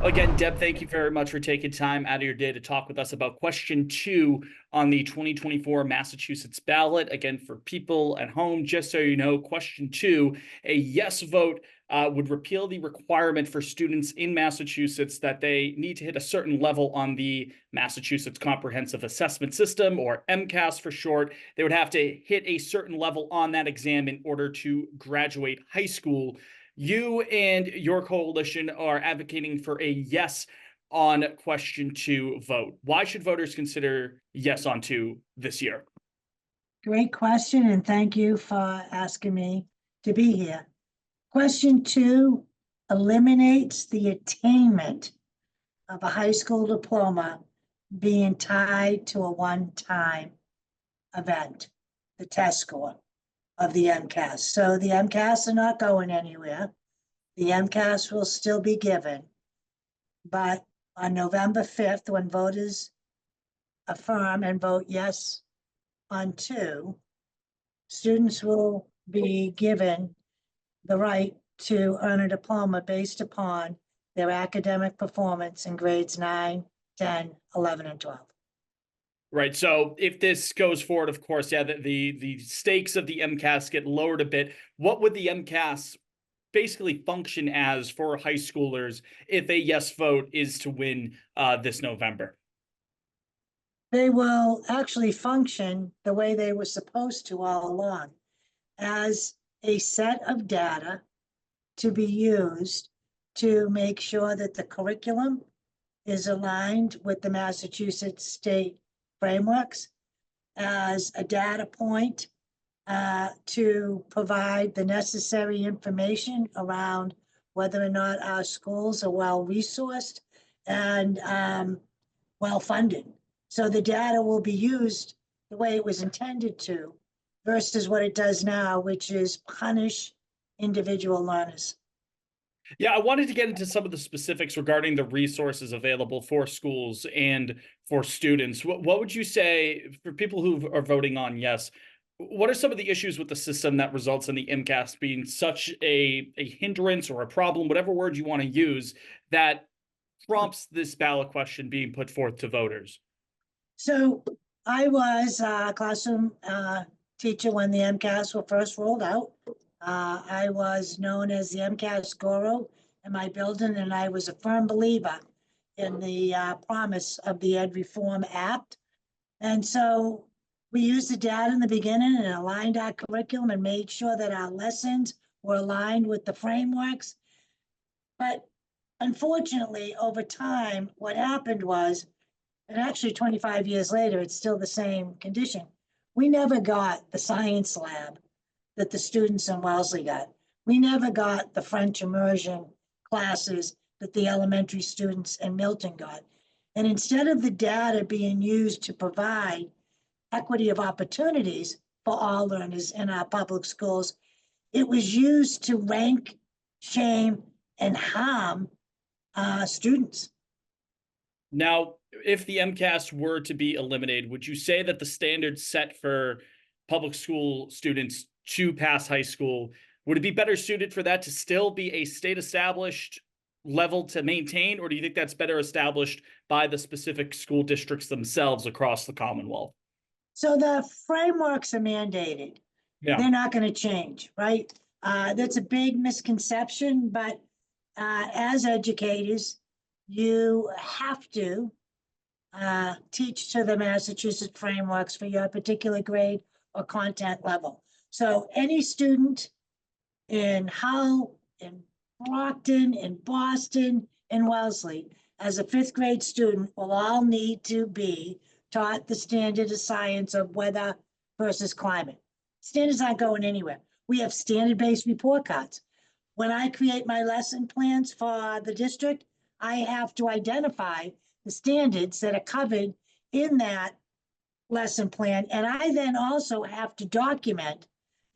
Again, Deb, thank you very much for taking time out of your day to talk with us about question 2 on the 2024 Massachusetts ballot. Again, for people at home, just so you know, question 2, a yes vote would repeal the requirement for students in Massachusetts that they need to hit a certain level on the Massachusetts Comprehensive Assessment System, or MCAS for short. They would have to hit a certain level on that exam in order to graduate high school. You and your coalition are advocating for a yes on question 2 vote. Why should voters consider yes on 2 this year? Great question, and thank you for asking me to be here. Question 2 eliminates the attainment of a high school diploma being tied to a one-time event, the test score of the MCAS. So the MCAS are not going anywhere. The MCAS will still be given. But on November 5th, when voters affirm and vote yes on 2, students will be given the right to earn a diploma based upon their academic performance in grades 9, 10, 11, and 12. Right. So if this goes forward, of course, yeah, the stakes of the MCAS get lowered a bit. What would the MCAS basically function as for high schoolers if a yes vote is to win this November? They will actually function the way they were supposed to all along, as a set of data to be used to make sure that the curriculum is aligned with the Massachusetts state frameworks, as a data point to provide the necessary information around whether or not our schools are well-resourced and well-funded. So the data will be used the way it was intended to, versus what it does now, which is punish individual learners. Yeah, I wanted to get into some of the specifics regarding the resources available for schools and for students. What would you say for people who are voting on yes? What are some of the issues with the system that results in the MCAS being such a hindrance or a problem, whatever word you want to use, that prompts this ballot question being put forth to voters? So I was a classroom teacher when the MCAS were first rolled out. I was known as the MCAS guru in my building, and I was a firm believer in the promise of the Ed Reform Act. And so we used the data in the beginning and aligned our curriculum and made sure that our lessons were aligned with the frameworks. But unfortunately, over time, what happened was, and actually 25 years later, it's still the same condition. We never got the science lab that the students in Wellesley got. We never got the French immersion classes that the elementary students in Milton got. And instead of the data being used to provide equity of opportunities for all learners in our public schools, it was used to rank, shame, and harm students. Now, if the MCAS were to be eliminated, would you say that the standards set for public school students to pass high school, would it be better suited for that to still be a state established level to maintain, or do you think that's better established by the specific school districts themselves across the Commonwealth? So the frameworks are mandated. Yeah. They're not going to change, right? That's a big misconception, but as educators, you have to teach to the Massachusetts frameworks for your particular grade or content level. So any student in Hull, in Brockton, in Boston, in Wellesley, as a 5th grade student, will all need to be taught the standard of science of weather versus climate. Standards aren't going anywhere. We have standard-based report cards. When I create my lesson plans for the district, I have to identify the standards that are covered in that lesson plan. And I then also have to document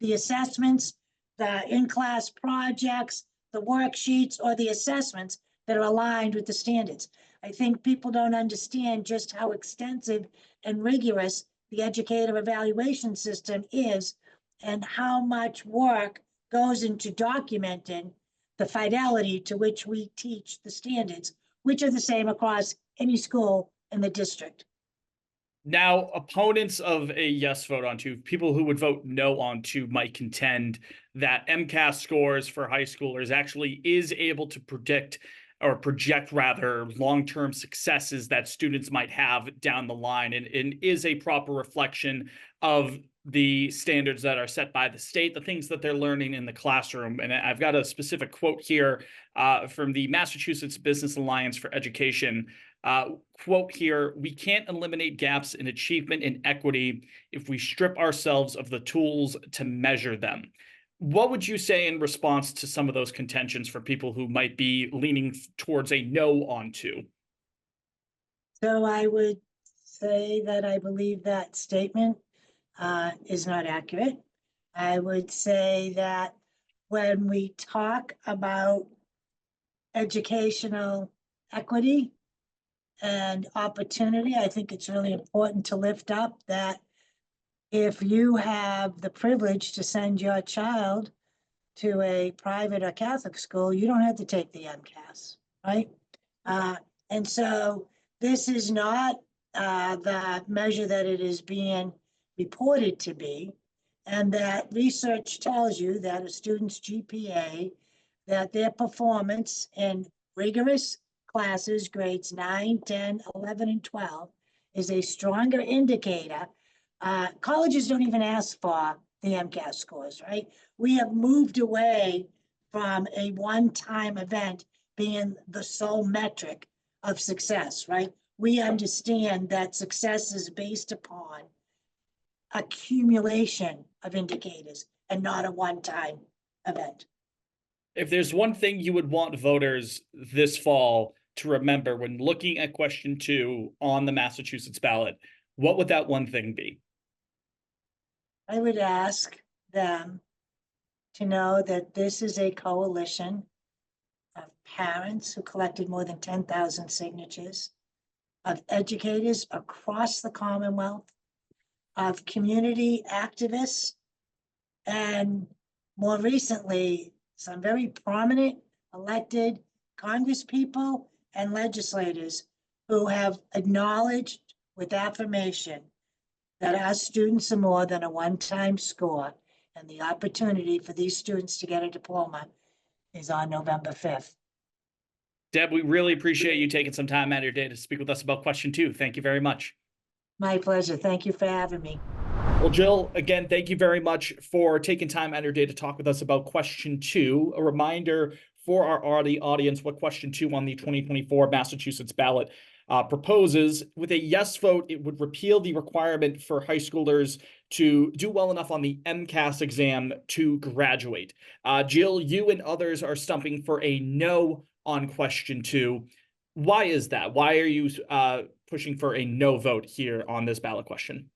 the assessments, the in-class projects, the worksheets, or the assessments that are aligned with the standards. I think people don't understand just how extensive and rigorous the educator evaluation system is and how much work goes into documenting the fidelity to which we teach the standards which are the same across any school in the district. Now, opponents of a yes vote on two, people who would vote no on two, might contend that MCAS scores for high schoolers actually is able to predict or project rather long-term successes that students might have down the line, and is a proper reflection of the standards that are set by the state, the things that they're learning in the classroom. And I've got a specific quote here from the Massachusetts Business Alliance for Education. Quote here: "We can't eliminate gaps in achievement and equity if we strip ourselves of the tools to measure them." What would you say in response to some of those contentions for people who might be leaning towards a no on two? So I would say that I believe that statement is not accurate. I would say that when we talk about educational equity and opportunity, I think it's really important to lift up that if you have the privilege to send your child to a private or Catholic school, you don't have to take the MCAS, right? And so this is not the measure that it is being reported to be, and that research tells you that a student's GPA, that their performance in rigorous classes, grades 9, 10, 11, and 12, is a stronger indicator. Colleges don't even ask for the MCAS scores, right? We have moved away from a one-time event being the sole metric of success, right? We understand that success is based upon accumulation of indicators and not a one-time event. If there's one thing you would want voters this fall to remember when looking at question two on the Massachusetts ballot, what would that one thing be? I would ask them to know that this is a coalition of parents who collected more than 10,000 signatures, of educators across the Commonwealth, of community activists, and more recently, some very prominent elected congresspeople and legislators who have acknowledged with affirmation that our students are more than a one-time score, and the opportunity for these students to get a diploma is on November 5th. Deb, we really appreciate you taking some time out of your day to speak with us about question two. Thank you very much. My pleasure. Thank you for having me. Well, Jill, again, thank you very much for taking time out of your day to talk with us about question two. A reminder for our audience what question two on the 2024 Massachusetts ballot proposes. With a yes vote, it would repeal the requirement for high schoolers to do well enough on the MCAS exam to graduate. Jill, you and others are stumping for a no on question two. Why is that? Why are you pushing for a no vote here on this ballot question?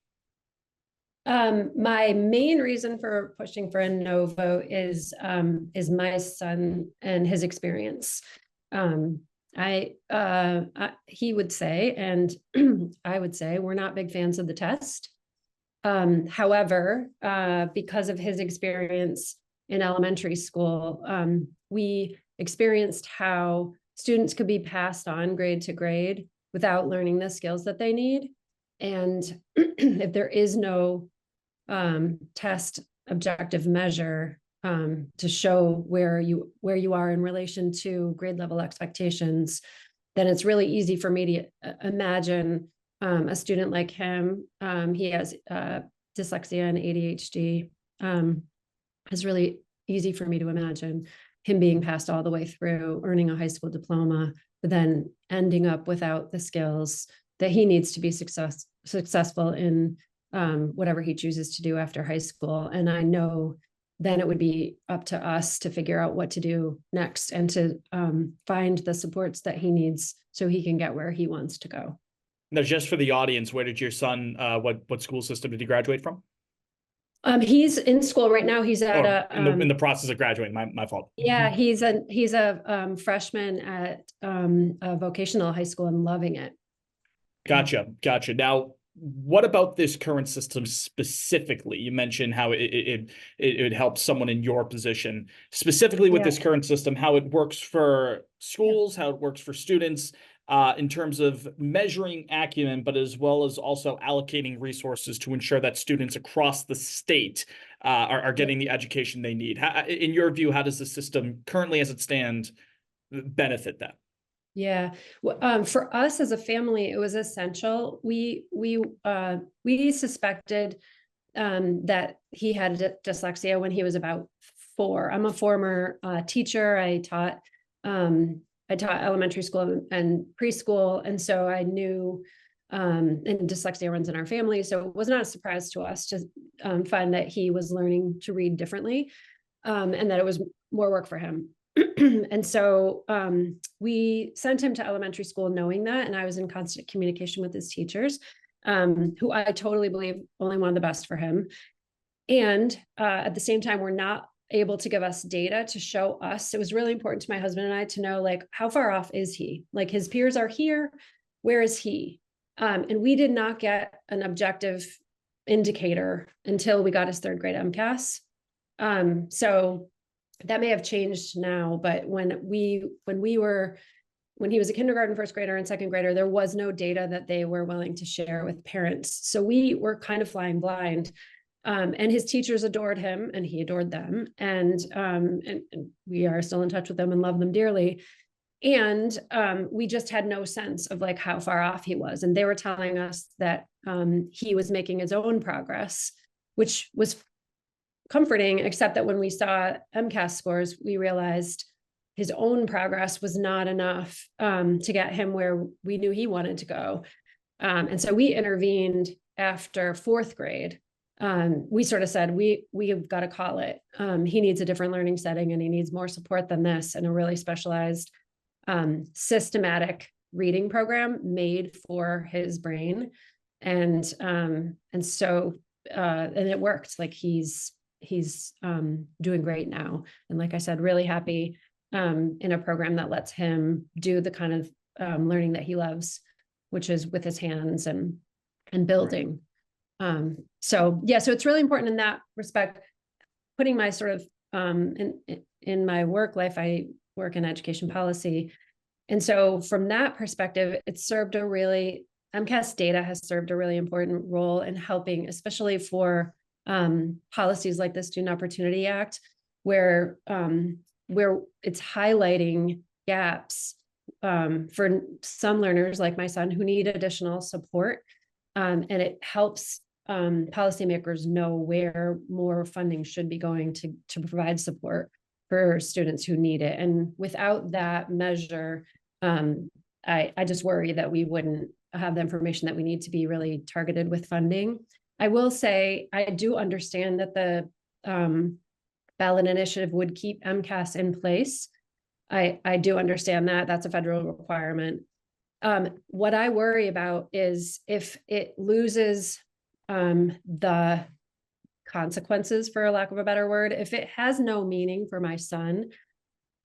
My main reason for pushing for a no vote is my son and his experience. He would say, and I would say, we're not big fans of the test. However, because of his experience in elementary school, we experienced how students could be passed on grade to grade without learning the skills that they need. And if there is no test objective measure to show where you are in relation to grade level expectations, then it's really easy for me to imagine a student like him. He has dyslexia and ADHD. It's really easy for me to imagine him being passed all the way through, earning a high school diploma, but then ending up without the skills that he needs to be successful in whatever he chooses to do after high school. And I know then it would be up to us to figure out what to do next and to find the supports that he needs so he can get where he wants to go. Now, just for the audience, where did your son, what school system did he graduate from? He's in school right now. He's at in the process of graduating. My fault. Yeah, he's a freshman at a vocational high school and loving it. Gotcha. Now, what about this current system specifically? You mentioned how it helps someone in your position, specifically with this current system, how it works for schools, how it works for students, in terms of measuring acumen, but as well as also allocating resources to ensure that students across the state are getting the education they need. In your view, how does the system currently as it stands benefit that? Yeah. For us as a family, it was essential. We suspected that he had dyslexia when he was about 4. I'm a former teacher. I taught elementary school and preschool, and so I knew and dyslexia runs in our family, so it was not a surprise to us to find that he was learning to read differently, and that it was more work for him. And so we sent him to elementary school knowing that, and I was in constant communication with his teachers, who I totally believe only wanted the best for him. And at the same time, we're not able to give us data to show us. It was really important to my husband and I to know, like, how far off is he? Like, his peers are here. Where is he? And we did not get an objective indicator until we got his 3rd grade MCAS. So that may have changed now, but when he was a kindergarten 1st grader and 2nd grader, there was no data that they were willing to share with parents. So we were kind of flying blind. And his teachers adored him and he adored them. And we are still in touch with them and love them dearly. And we just had no sense of like how far off he was. And they were telling us that he was making his own progress, which was comforting, except that when we saw MCAS scores, we realized his own progress was not enough to get him where we knew he wanted to go. And so we intervened after 4th grade. We sort of said, we've got to call it. He needs a different learning setting and he needs more support than this, and a really specialized systematic reading program made for his brain. And so it worked. Like he's doing great now. And like I said, really happy in a program that lets him do the kind of learning that he loves, which is with his hands and building. So it's really important in that respect. Putting my sort of in my work life, I work in education policy. And so from that perspective, MCAS data has served a really important role in helping, especially for policies like the Student Opportunity Act, where it's highlighting gaps for some learners like my son who need additional support. And it helps policymakers know where more funding should be going to provide support for students who need it. And without that measure, I just worry that we wouldn't have the information that we need to be really targeted with funding. I will say, I do understand that the ballot initiative would keep MCAS in place. I do understand that. That's a federal requirement. What I worry about is if it loses the consequences, for a lack of a better word, if it has no meaning for my son,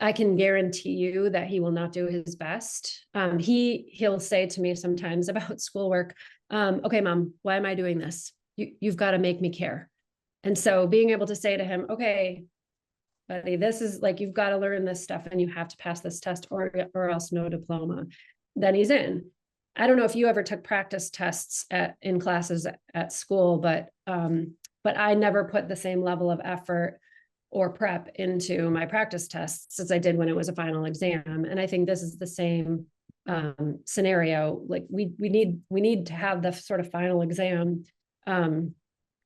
I can guarantee you that he will not do his best. He'll say to me sometimes about schoolwork, okay, Mom, why am I doing this? You've got to make me care. And so being able to say to him, okay, buddy, this is like, you've got to learn this stuff and you have to pass this test or else no diploma, then he's in. I don't know if you ever took practice tests in classes at school, but I never put the same level of effort or prep into my practice tests as I did when it was a final exam. And I think this is the same scenario. Like we need to have the sort of final exam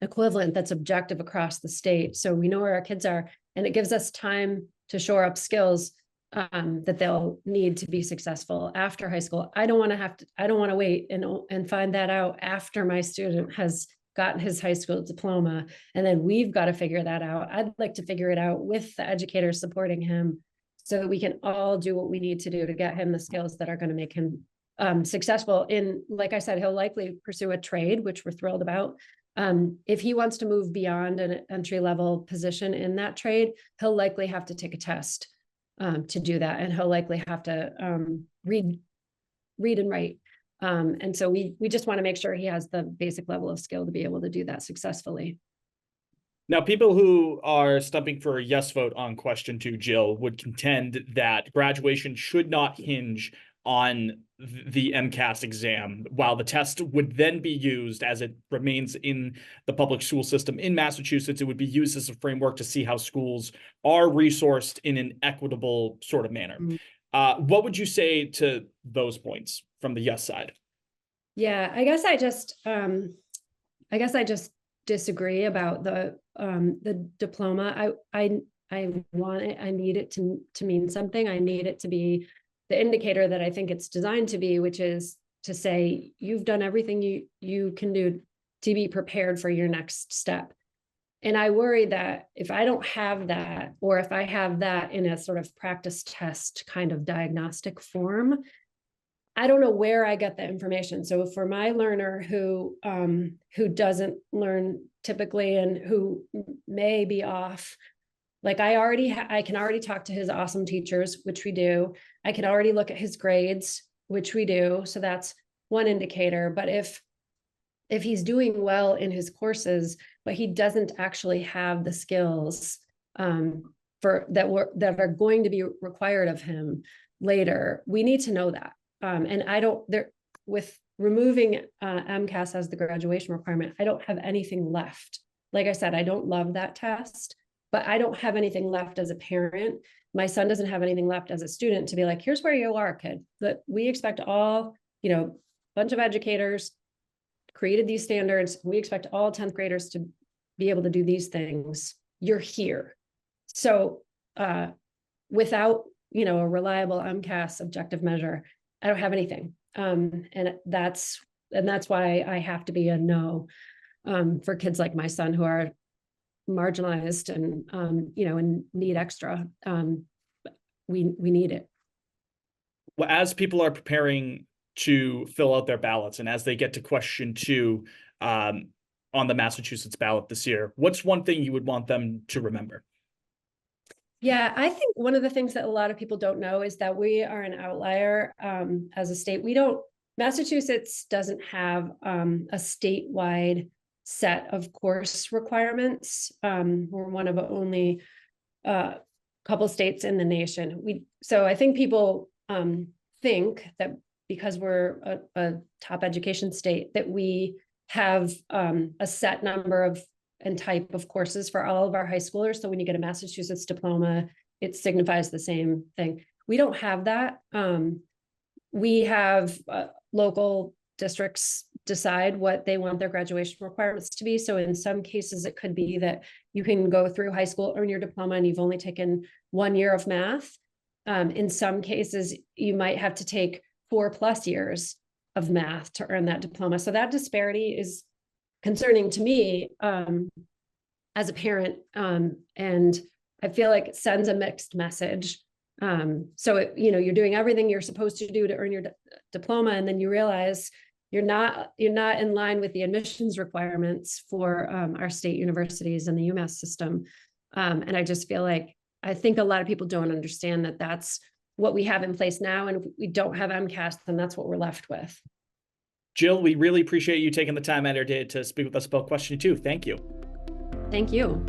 equivalent that's objective across the state, so we know where our kids are, and it gives us time to shore up skills that they'll need to be successful after high school. I don't want to wait and find that out after my student has gotten his high school diploma, and then we've got to figure that out. I'd like to figure it out with the educators supporting him so that we can all do what we need to do to get him the skills that are going to make him successful in, like I said, he'll likely pursue a trade, which we're thrilled about. If he wants to move beyond an entry-level position in that trade, he'll likely have to take a test to do that. And he'll likely have to read and write And so we just want to make sure he has the basic level of skill to be able to do that successfully. Now, people who are stumping for a yes vote on question 2, Jill, would contend that graduation should not hinge on the MCAS exam, while the test would then be used as it remains in the public school system in Massachusetts. It would be used as a framework to see how schools are resourced in an equitable sort of manner. What would you say to those points from the yes side? Yeah, I guess I just disagree about the diploma. I want it, I need it to mean something. I need it to be the indicator that I think it's designed to be, which is to say you've done everything you can do to be prepared for your next step. And I worry that if I don't have that, or if I have that in a sort of practice test kind of diagnostic form, I don't know where I get the information. So for my learner who doesn't learn typically and who may be off, like I can already talk to his awesome teachers, which we do. I can already look at his grades, which we do. So that's one indicator. But if he's doing well in his courses, but he doesn't actually have the skills that are going to be required of him later, we need to know that. And with removing MCAS as the graduation requirement, I don't have anything left. Like I said, I don't love that test, but I don't have anything left as a parent. My son doesn't have anything left as a student to be like, here's where you are, kid. That we expect all, bunch of educators created these standards. We expect all 10th graders to be able to do these things. You're here. So without, a reliable MCAS objective measure, I don't have anything. And that's why I have to be a no for kids like my son who are marginalized and, and need extra. We need it. Well, as people are preparing to fill out their ballots and as they get to question 2 on the Massachusetts ballot this year, what's one thing you would want them to remember? Yeah, I think one of the things that a lot of people don't know is that we are an outlier as a state. Massachusetts doesn't have a statewide set of course requirements. We're one of only a couple states in the nation. So I think people think that because we're a top education state, that we have a set number of and type of courses for all of our high schoolers. So when you get a Massachusetts diploma, it signifies the same thing. We don't have that. We have local districts decide what they want their graduation requirements to be. So in some cases, it could be that you can go through high school, earn your diploma, and you've only taken 1 year of math. In some cases, you might have to take 4+ years of math to earn that diploma. So that disparity is concerning to me as a parent, and I feel like it sends a mixed message. So you're doing everything you're supposed to do to earn your diploma, and then you realize you're not in line with the admissions requirements for our state universities and the UMass system. And I just feel like I think a lot of people don't understand that that's what we have in place now, and if we don't have MCAS, then that's what we're left with. Jill, we really appreciate you taking the time out of your day to speak with us about question 2. Thank you. Thank you.